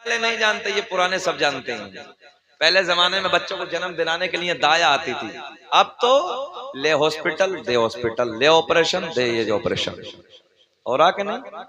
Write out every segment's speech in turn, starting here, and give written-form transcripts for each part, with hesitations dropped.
वाले नहीं जानते, ये पुराने सब जानते हैं। पहले जमाने में बच्चों को जन्म दिलाने के लिए दाया आती थी, अब तो ले हॉस्पिटल दे हॉस्पिटल, ले ऑपरेशन दे ये ऑपरेशन। और आके नहीं,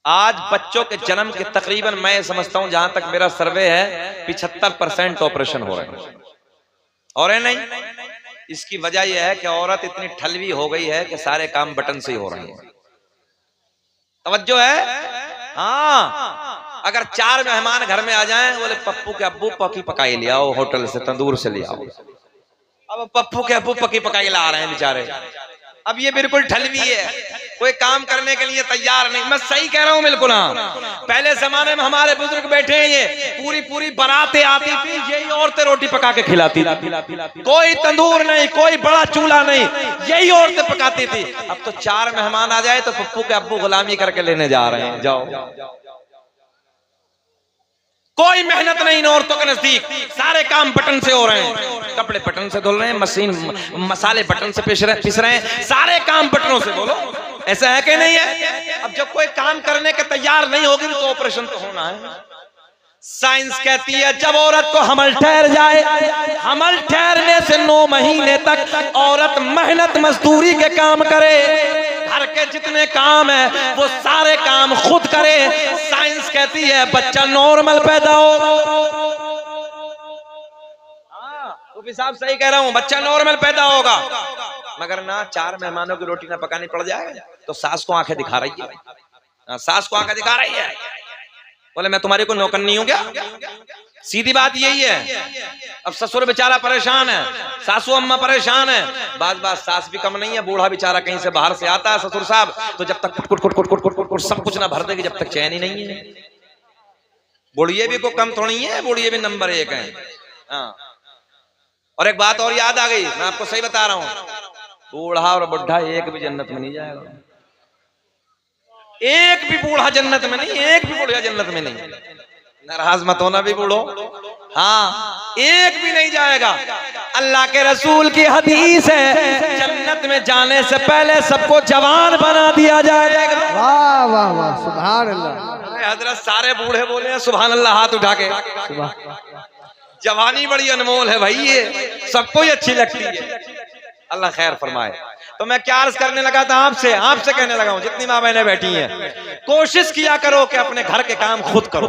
आज बच्चों के जन्म के तकरीबन मैं समझता हूं, जहां तक मेरा सर्वे है, 75% ऑपरेशन हो रहे हैं। और नहीं, इसकी वजह यह है कि औरत इतनी ठलवी हो गई है कि सारे काम बटन से ही हो रहे हैं। तवज्जो है? हाँ, अगर 4 मेहमान घर में आ जाएं, बोले पप्पू के अब्बू पकी पकाई ले आओ होटल से, तंदूर से ले आओ। अब पप्पू के अब्बू पकी पकाई ला रहे हैं बेचारे। अब ये बिल्कुल ठलवी है, कोई काम करने के लिए तैयार नहीं। मैं सही कह रहा हूं बिल्कुल। पहले जमाने में हमारे बुजुर्ग बैठे हैं, ये पूरी पूरी बारातें आती थी, यही औरतें रोटी पका के खिलाती थी। कोई तंदूर नहीं, कोई बड़ा चूल्हा नहीं, यही औरतें पकाती थी। अब तो 4 मेहमान आ जाए तो पप्पू के अब्बू गुलामी करके लेने जा रहे हैं, जाओ। कोई मेहनत नहीं इन औरतों के नजदीक, सारे काम बटन से हो रहे हैं। कपड़े बटन से धुल रहे हैं, मशीन मसाले बटन से पिस रहे हैं, सारे काम बटनों से। बोलो ऐसा है कि नहीं है? अब जब कोई काम करने के तैयार नहीं होगी तो ऑपरेशन तो होना है। साइंस कहती है जब औरत को हमल ठहर जाए, हमल ठहरने से 9 महीने तक औरत मेहनत मजदूरी के काम करे, घर के जितने काम है वो सारे काम खुद करे। साइंस कहती है बच्चा नॉर्मल पैदा हो। तो भी साहब सही कह रहा हूं, बच्चा नॉर्मल पैदा होगा। मगर ना 4 मेहमानों की रोटी ना पकानी पड़ जाए तो सास को आंखें दिखा रही है, सास को आंखें दिखा रही है। बोले मैं तुम्हारी को नौकर नहीं हूं क्या? सीधी बात यही है। अब ससुर बेचारा परेशान है, सासू अम्मा परेशान है, बात सास भी कम नहीं है। बूढ़ा बेचारा कहीं से बाहर से आता है ससुर साहब, तो जब तक कुट सब कुछ ना भर देगी जब तक चैन ही नहीं है। बुढ़िए भी को कम थोड़ी है, बुढ़िए भी नंबर 1 है। हाँ, और एक बात और याद आ गई, मैं आपको सही बता रहा हूँ, बूढ़ा और बुढ़ा एक भी जन्नत में नहीं जाएगा। एक भी बूढ़ा जन्नत में नहीं, एक भी बूढ़ा जन्नत में नहीं। नाराज मत होना भी बूढ़ो, हाँ एक भी नहीं जाएगा। अल्लाह के रसूल की हदीस है, जन्नत में जाने से पहले सबको जवान बना दिया जाएगा। वाह वाह वाह, सुभान अल्लाह। हजरत सारे बूढ़े बोले हैं सुभान अल्लाह हाथ उठा के। जवानी बड़ी अनमोल है भाई, ये सबको ही अच्छी लगती है। अल्लाह खैर फरमाए। तो मैं क्या अर्ज करने लगा था आपसे कहने लगा हूं, जितनी माँ बहनें बैठी हैं, कोशिश किया करो कि अपने घर के काम खुद करो,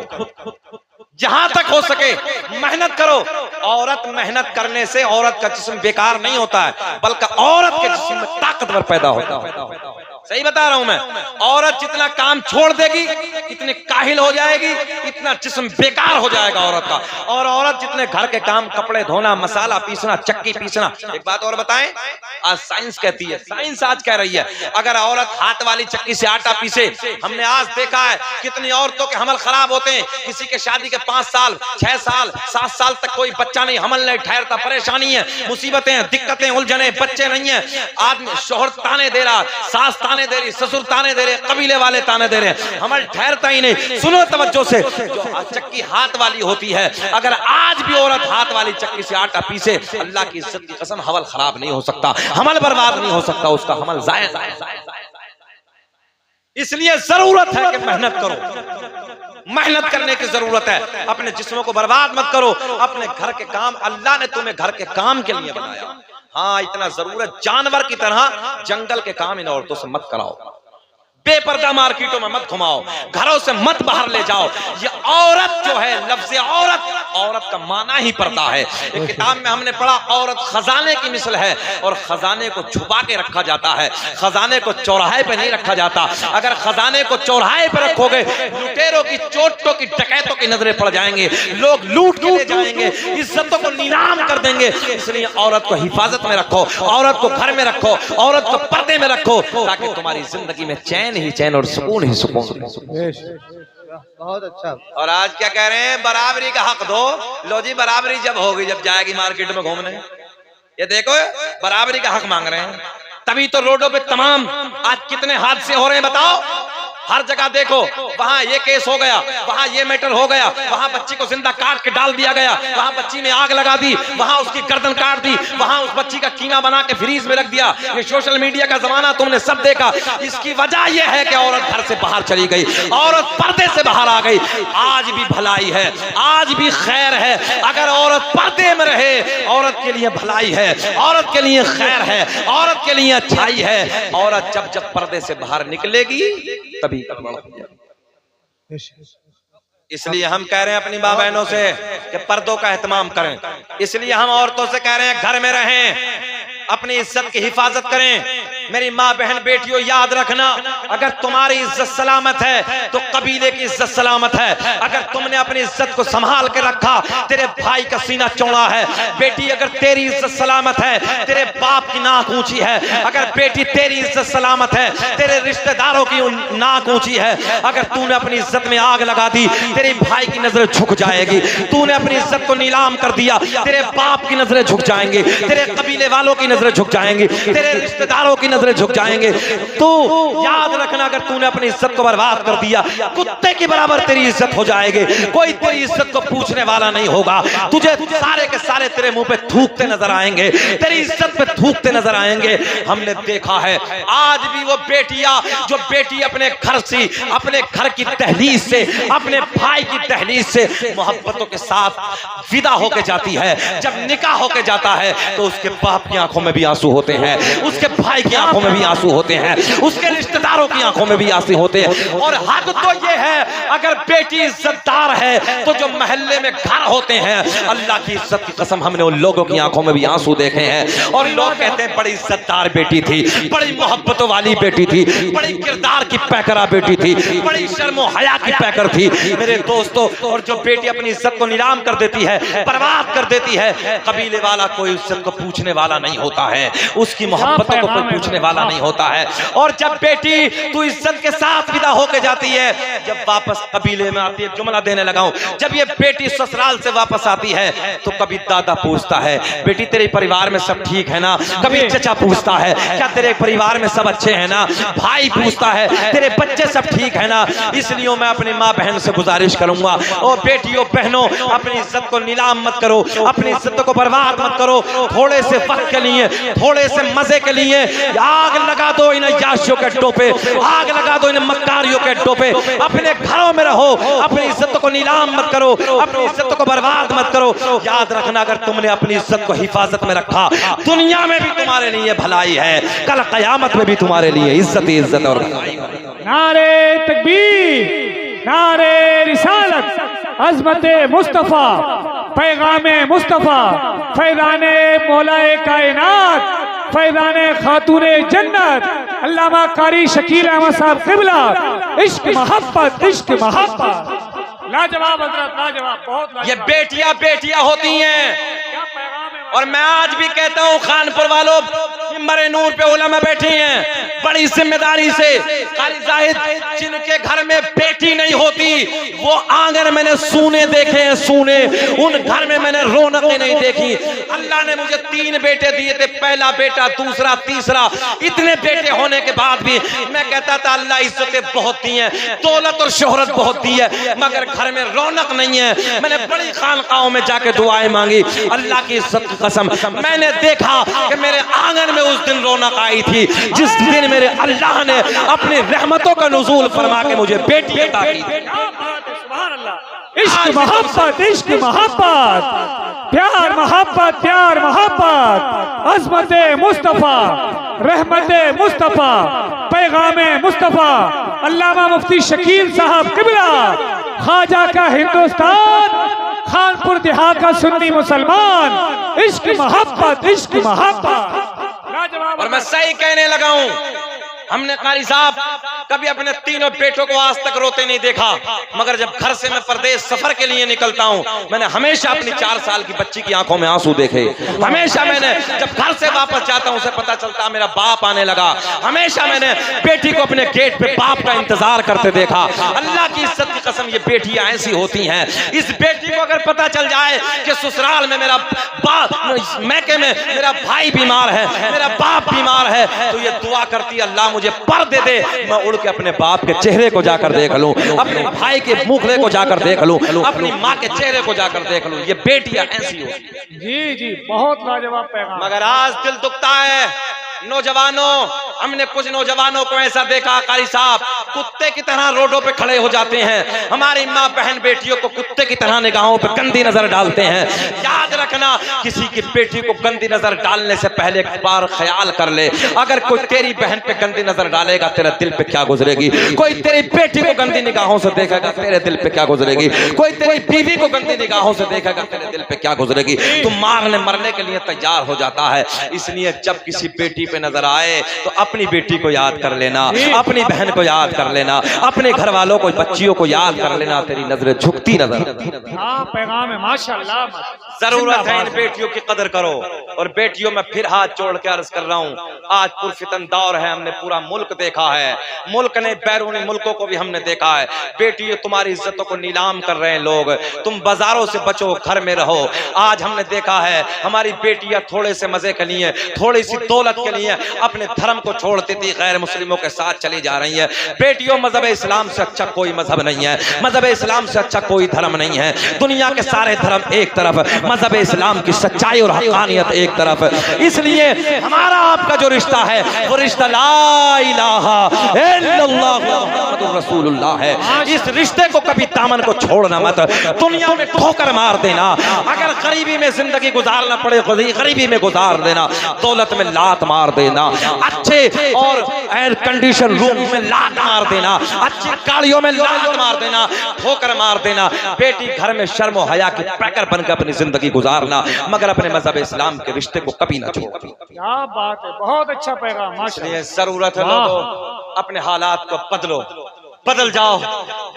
जहां तक हो सके मेहनत करो। औरत मेहनत करने से औरत का जिस्म बेकार नहीं होता है, बल्कि औरत के जिस्म में ताकतवर पैदा होता है। सही बता रहा हूं मैं। औरत जितना काम छोड़ देगी, इतनी काहिल हो जाएगी, इतना जिस्म बेकार हो जाएगा औरत का। और औरत जितने घर के काम, कपड़े धोना, मसाला पीसना, चक्की पीसना। एक बात और बताएं, आज साइंस कहती है, साइंस आज कह रही है, अगर औरत हाथ वाली चक्की से आटा पीसे, हमने आज देखा है कितनी औरतों के हमल खराब होते हैं। किसी के शादी के 5 साल 6 साल 7 साल तक कोई बच्चा नहीं, हमल नहीं ठहरता, परेशानी है, मुसीबतें, दिक्कतें, उलझने, बच्चे नहीं है। आदमी शोहर ताने दे रहा, सास ताने दे रही, ससुर ताने दे रहे, कबीले वाले ताने दे रहे, हमल ठहरता ही नहीं। सुनो तवज्जो से, जो चक्की हाथ वाली होती है, अगर आज भी औरत हाथ वाली चक्की से आटा पीसे, अल्लाह की इज्जत की कसम हमल खराब नहीं हो सकता, हमल बर्बाद नहीं हो सकता, उसका हमल जाया। इसलिए जरूरत है कि मेहनत करो, मेहनत करने की जरूरत है। अपने जिस्मों को बर्बाद मत करो, अपने घर के काम, अल्लाह ने तुम्हें घर के काम के लिए बनाया। हाँ इतना जरूरत, जानवर की तरह जंगल के काम इन औरतों से मत कराओ, बेपर्दा मार्केटों में मत घुमाओ, घरों से मत बाहर ले जाओ। ये औरत जो है, लफ्ज़ औरत, औरत का माना ही पर्दा है। एक किताब में हमने पढ़ा, औरत खजाने की मिसल है, और खजाने को छुपा के रखा जाता है, खजाने को चौराहे पे नहीं रखा जाता। अगर खजाने को चौराहे पे रखोगे, लुटेरों की, चोटों की, डकैतों की नजरें पड़ जाएंगे, लोग लूट के ले जाएंगे, इज्जतों को नीलाम कर देंगे। इसलिए औरत को हिफाजत में रखो, औरत को घर में रखो, औरत को पर्दे में रखो, ताकि तुम्हारी जिंदगी में चैन ही चैन और सुकून ही सुकून। बहुत अच्छा। और आज क्या कह रहे हैं, बराबरी का हक दो। लो जी, बराबरी जब होगी जब जाएगी मार्केट में घूमने। ये देखो बराबरी का हक मांग रहे हैं, तभी तो रोडों पे तमाम आज कितने हादसे हो रहे हैं बताओ। हर जगह देखो, वहां ये केस हो गया, वहां ये मैटर हो गया, वहां बच्ची को जिंदा काट के डाल दिया गया, वहां बच्ची में आग लगा दी, वहां उसकी गर्दन काट दी, वहां उस बच्ची का कीमा बना के फ्रीज में रख दिया। ये सोशल मीडिया का जमाना तुमने सब देखा। इसकी वजह यह है कि औरत घर से बाहर चली गई, औरत पर्दे से बाहर आ गई। आज भी भलाई है, आज भी खैर है। अगर औरत पर्दे में रहे, औरत के लिए भलाई है, औरत के लिए खैर है, औरत के लिए अच्छाई है। औरत जब जब पर्दे से बाहर निकलेगी तभी इसलिए हम कह रहे हैं अपनी माँ बहनों से कि पर्दों का एहतमाम करें। इसलिए हम औरतों से कह रहे हैं घर में रहें, अपनी इज्जत की हिफाजत करें। मेरी माँ बहन बेटियों याद रखना, अगर तुम्हारी इज्जत सलामत है तो कबीले की इज्जत सलामत है। अगर तुमने अपनी इज्जत को संभाल के रखा, तेरे भाई का सीना चौड़ा है। बेटी अगर तेरी इज्जत सलामत है, तेरे बाप की नाक ऊंची है। अगर बेटी तेरी इज्जत सलामत है, तेरे रिश्तेदारों की नाक ऊंची है। अगर तूने अपनी इज्जत में आग लगा दी, तेरे भाई की नजर झुक जाएगी। तूने अपनी इज्जत को नीलाम कर दिया, तेरे बाप की नजरें झुक जाएंगी, तेरे कबीले वालों की नजरें झुक जाएंगी, तेरे रिश्तेदारों की नजरें झुक जाएंगे। तो याद रखना, अगर तूने अपनी इज्जत को बर्बाद कर दिया, कुत्ते की बराबर तेरी इज्जत हो जाएगी। कोई तेरी इज्जत को पूछने वाला नहीं होगा। तुझे सारे के सारे तेरे मुंह पे थूकते नजर आएंगे, तेरी इज्जत पे थूकते नजर आएंगे। हमने देखा है आज भी वो बेटियां, जो बेटी अपने घर से, अपने घर की दहलीज से, अपने भाई की दहलीज से मोहब्बतों के साथ विदा होके जाती है। जब निकाह होके जाता है तो उसके बाप की आंखों में भी आंसू होते हैं, उसके भाई की आंखों में भी आंसू होते हैं, उसके रिश्तेदारों की आंखों में भी आंसू होते हैं। और हद तो ये है, अगर बेटी इज्जतदार है तो जो मोहल्ले में घर होते हैं, अल्लाह की इज्जत की कसम हमने उन लोगों की आंखों में भी आंसू देखे हैं। और लोग कहते हैं बड़ी इज्जतदार बेटी थी, बड़ी मोहब्बतों वाली बेटी थी, बड़ी किरदार की पैकरा बेटी थी, बड़ी शर्मो हया की पैकर थी। मेरे दोस्तों, और जो बेटी अपनी इज्जत को नीलाम कर देती है, बर्बाद कर देती है, कबीले वाला कोई इज्जत को पूछने वाला नहीं होता है, उसकी मोहब्बतों को कोई पूछने वाला नहीं होता है। और जब बेटी तू इज्जत के साथ विदा होके जाती है, जब वापस कबीले में आती है, जुमला देने लगा हूं, जब ये बेटी ससुराल से वापस आती है तो कभी दादा पूछता है, बेटी तेरे परिवार में सब ठीक है ना? कभी चचा पूछता है, क्या तेरे परिवार में सब अच्छे हैं ना? भाई पूछता है, तेरे बच्चे सब ठीक है ना? इसलिए मैं अपनी माँ बहन से गुजारिश करूंगा, ओ बेटियों बहनों, अपनी इज्जत को नीलाम मत करो, अपनी इज्जत को बर्बाद मत करो। थोड़े से वक्त के लिए, थोड़े से मजे के लिए आग लगा दो इन अय्याशियों के अड्डों पे, आग लगा दो इन मक्कारियों के अड्डों पे। अपने घरों में रहो, अपनी इज्जत को नीलाम मत करो, अपनी इज्जत को बर्बाद मत करो। याद रखना, अगर तुमने अपनी इज्जत को हिफाजत में रखा, दुनिया में भी तुम्हारे लिए भलाई है, कल कयामत में भी तुम्हारे लिए इज्जत ही इज्जत और भलाई। नारे तकबीर, नारे रिसालत, अज़मते मुस्तफ़ा, पैगामे मुस्तफ़ा, फैज़ाने मौलाए कायनात, फैज़ाने खातूने जन्नत, अल्लामा कारी शकील अहमद साहब क़िबला। इश्क मोहब्बत, इश्क मोहब्बत, लाजवाब हज़रत, लाजवाब, बहुत लाजवाब। ये बेटियां बेटियां होती हैं। और मैं आज भी कहता हूं, खानपुर वालों, मिंबरे नूर पे उलमा बैठे हैं बड़ी जिम्मेदारी से। कारी जाहिद, जिनके घर में बेटी नहीं होती, वो आंगन मैंने सूने देखे हैं, सूने। उन घर में मैंने रौनकें नहीं देखी। अल्लाह ने मुझे 3 बेटे दिए थे, पहला बेटा, दूसरा, तीसरा। इतने बेटे होने के बाद भी मैं कहता था अल्लाह इज्जतें बहुत दी हैं, दौलत और शोहरत बहुत दी है, मगर घर में रौनक नहीं है। मैंने बड़ी खानकाहों में जाके दुआएं मांगी, अल्लाह की इज्जत की कसम मैंने देखा कि मेरे आंगन में उस दिन रौनक आई थी जिस दिन मेरे अल्लाह ने अपनी रहमतों का नुज़ूल फरमा के मुझे बेटी अता की। इश्क मोहब्बत, इश्क मोहब्बत, प्यार मोहब्बत, प्यार मोहब्बत, अज़मते मुस्तफ़ा, रहमते मुस्तफ़ा, पैगामे मुस्तफ़ा, अल्लामा मुफ्ती शकील साहब क़िबला, ख्वाजा का हिंदुस्तान, खानपुर देहात का सुन्नी मुसलमान। इश्क मोहब्बत, इश्क मोहब्बत। और मैं सही कहने लगा हूं, हमने कारी साहब कभी अपने तीनों बेटों को आज तक रोते नहीं देखा, मगर जब घर से मैं परदेश सफर के लिए निकलता हूं, मैंने हमेशा अपनी 4 साल की बच्ची की आंखों में आंसू देखे। हमेशा मैंने जब घर से वापस जाता हूं, उसे पता चलता मेरा बाप आने लगा। हमेशा मैंने बेटी को अपने गेट पे बाप का इंतजार करते देखा। अल्लाह की इज्जत की कसम, ये बेटियां ऐसी होती हैं। इस बेटी को अगर पता चल जाए कि ससुराल में मेरा बाप, मैके में मेरा भाई बीमार है, मेरा बाप बीमार है, तो ये दुआ करती है, अल्लाह मुझे मुझे पर दे दे, मैं उड़ के अपने बाप के चेहरे को जाकर देख लूं, अपने भाई के मुखड़े को जाकर देख लूं, अपनी माँ के चेहरे को जाकर देख लूं। ये बेटियां ऐसी होती। जी जी, बहुत लाजवाब पैगाम। मगर आज दिल दुखता है नौजवानों, हमने कुछ नौजवानों को ऐसा देखा कारी साहब, कुत्ते की तरह रोडों पे खड़े हो जाते हैं, हमारी माँ बहन बेटियों को कुत्ते की तरह निगाहों पे गंदी नजर डालते हैं। याद रखना, किसी की बेटी को गंदी नजर डालने से पहले एक बार ख्याल कर ले, अगर कोई तेरी बहन पे गंदी नजर डालेगा तेरे दिल पे क्या गुजरेगी, कोई तेरी बेटी को गंदी निगाहों से देखेगा तेरे दिल पे क्या गुजरेगी, कोई तेरी बीवी को गंदी निगाहों से देखेगा तेरे दिल पे क्या गुजरेगी। तू मारने मरने के लिए तैयार हो जाता है। इसलिए जब किसी बेटी पे नजर आए तो अपनी बेटी को याद कर लेना, अपनी बहन को याद कर लेना, अपने घर वालों को, बच्चियों को याद कर लेना, तेरी नजरें झुकती नजर। हाँ, पैगाम है माशाअल्लाह। जरूरत है इन बेटियों की कदर करो। और बेटियों में फिर हाथ जोड़ के अर्ज कर रहा हूँ, आज पुरफितन दौर है, हमने पूरा मुल्क देखा है, मुल्क ने बैरूनी मुल्कों को भी हमने देखा है। बेटियों तुम्हारी इज्जतों को नीलाम कर रहे हैं लोग, तुम बाजारों से बचो, घर में रहो। आज हमने देखा है हमारी बेटियां थोड़े से मजे के लिए, थोड़ी सी दौलत के लिए अपने धर्म को छोड़ती थी, गैर मुस्लिमों के साथ चली जा रही है। बेटियों, मजहब इस्लाम से अच्छा कोई मजहब नहीं है, मजहब इस्लाम से अच्छा कोई धर्म नहीं है। दुनिया के सारे धर्म एक तरफ, मजहब इस्लाम की सच्चाई और हक़ानियत एक तरफ। इसलिए हमारा आपका जो रिश्ता है वो रिश्ता ला इलाहा इल्लल्लाह मुहम्मदुर रसूलुल्लाह है। इस रिश्ते को कभी दामन को छोड़ना मत, दुनिया में ठोकर मार देना, अगर गरीबी में जिंदगी गुजारना पड़े गरीबी में गुजार देना, दौलत में लात मार देना, अच्छे और एयर कंडीशन रूम में लात मार देना, अच्छी गाड़ियों में लात मार देना, ठोकर मार देना। बेटी घर में शर्म और हया की पैकर बनकर अपनी जिंदगी गुजारना, मगर अपने मजहब इस्लाम के रिश्ते को कभी ना छोड़ना। क्या बात है, बहुत अच्छा पैगाम माशाअल्लाह। जरूरत है लोगों, अपने हालात को बदलो, बदल जाओ।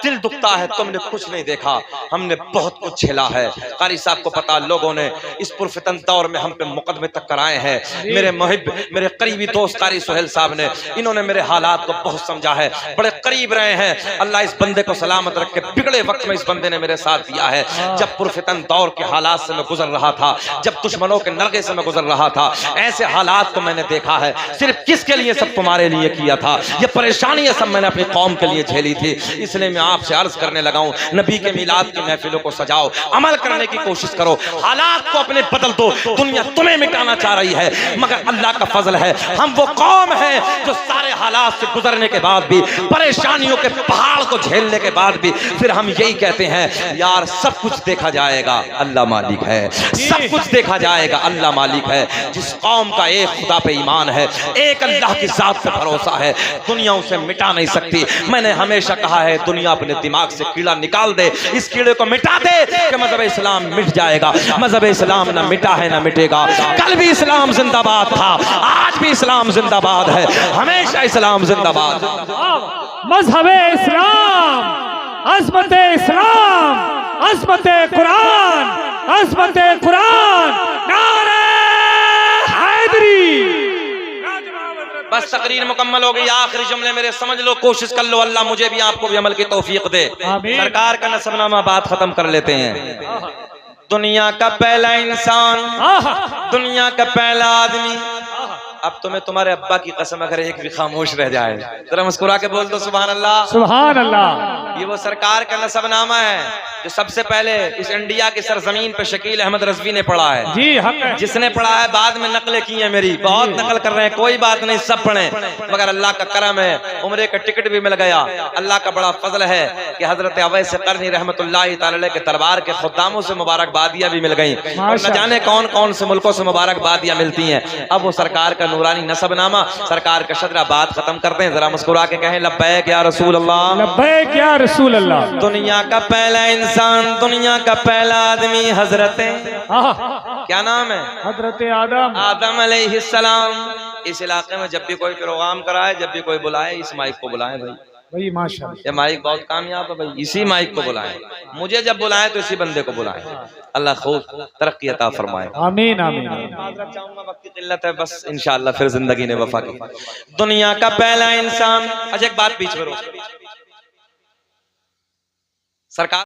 दिल दुखता है, तुमने कुछ नहीं देखा, हमने बहुत कुछ झेला है। कारी साहब को पता, लोगों ने इस पुरफितन दौर में हम पे मुकदमे तक कराए हैं। मेरे मुहिब, मेरे करीबी दोस्त कारी सुहेल साहब ने, इन्होंने मेरे हालात को बहुत समझा है, बड़े करीब रहे हैं। अल्लाह इस बंदे को सलामत रख के, बिगड़े वक्त में इस बंदे ने मेरे साथ दिया है। जब पुरफितन दौर के हालात से मैं गुजर रहा था, जब दुश्मनों के नरगे से मैं गुजर रहा था, ऐसे हालात को मैंने देखा है। सिर्फ किसके लिए? सब तुम्हारे लिए किया था। ये परेशानी सब मैंने अपनी कौम के लिए झेली थी। इसलिए मैं आपसे अर्ज करने लगा हूं, नबी के मिलाद की महफिलों को सजाओ, अमल करने की कोशिश करो, हालात को अपने बदल दो। दुनिया तुम्हें मिटाना चाह रही है, मगर अल्लाह का फजल है, हम वो कौम है जो सारे हालात से गुजरने के बाद भी, परेशानियों के पहाड़ को झेलने के बाद भी, फिर हम यही कहते हैं, यार सब कुछ देखा जाएगा, अल्लाह मालिक है, सब कुछ देखा जाएगा, अल्लाह मालिक है। जिस कौम का एक खुदा पे ईमान है, एक अल्लाह की जात पे भरोसा है, दुनिया उसे मिटा नहीं सकती। मैंने हमेशा कहा है, दुनिया अपने दिमाग से कीड़ा निकाल दे, इस कीड़े को मिटा दे कि मजहब इस्लाम मिट जाएगा। मजहब इस्लाम ना मिटा है ना मिटेगा। कल भी इस्लाम जिंदाबाद था, आज भी इस्लाम जिंदाबाद है, हमेशा इस्लाम जिंदाबाद। मजहब इस्लाम, अज़मत इस्लाम, अज़मत कुरान, अज़मत कुरान, नारे हैदरी। बस तकरीर मुकम्मल हो गई। आखिरी जुमले मेरे समझ लो, कोशिश कर लो, अल्लाह मुझे भी आपको भी अमल की तौफीक दे। सरकार का नसबनामा बात खत्म कर लेते हैं। दुनिया का पहला इंसान, दुनिया का पहला आदमी। अब तुम्हें तुम्हारे अब्बा की कसम अगर एक भी खामोश रह जाए, जरा मुस्कुरा के बोल दो सुभान अल्लाह, सुभान अल्लाह। ये वो सरकार का नसबनामा है जो सबसे पहले इस इंडिया की सरजमीन पे शकील अहमद रज़वी ने पढ़ा है। जी हक है। जिसने पढ़ा है, बाद में नकलें की है मेरी, बहुत नकल कर रहे हैं, कोई बात नहीं, सब पढ़े, मगर अल्लाह का करम है, उम्रे का टिकट भी मिल गया। अल्लाह का बड़ा फजल है कि हजरत अवैस क़रनी रहमतुल्लाह तआला के दरबार के खुद्दामों से मुबारकबादियां भी मिल गई, और न जाने कौन कौन से मुल्कों से मुबारकबादियां मिलती हैं। अब वो सरकार का नूरानी नसबनामा, सरकार का शदरा बात खत्म करते हैं। जरा मुस्कुरा के कहें, लब्बैक या रसूल अल्लाह, लब्बैक या रसूल अल्लाह। दुनिया का पहला इंसान, दुनिया का पहला आदमी, हजरत क्या नाम है? हजरत आदम, आदम अलैहिस्सलाम। इस इलाके में जब भी कोई प्रोग्राम कराए, जब भी कोई बुलाए, इस माइक को बुलाएं भाई, माशाअल्लाह। ये माइक बहुत कामयाब है भाई, इसी माइक को बुलाएं। मुझे जब बुलाएं तो इसी बंदे को बुलाएं। अल्लाह खूब तरक्की अता फरमाए, आमीन आमीन। माजरत चाहूंगा, वक्त की किल्लत है, बस इंशाअल्लाह फिर जिंदगी ने वफा की। दुनिया का पहला इंसान। अच्छा, एक बात बीच में रोक, सरकार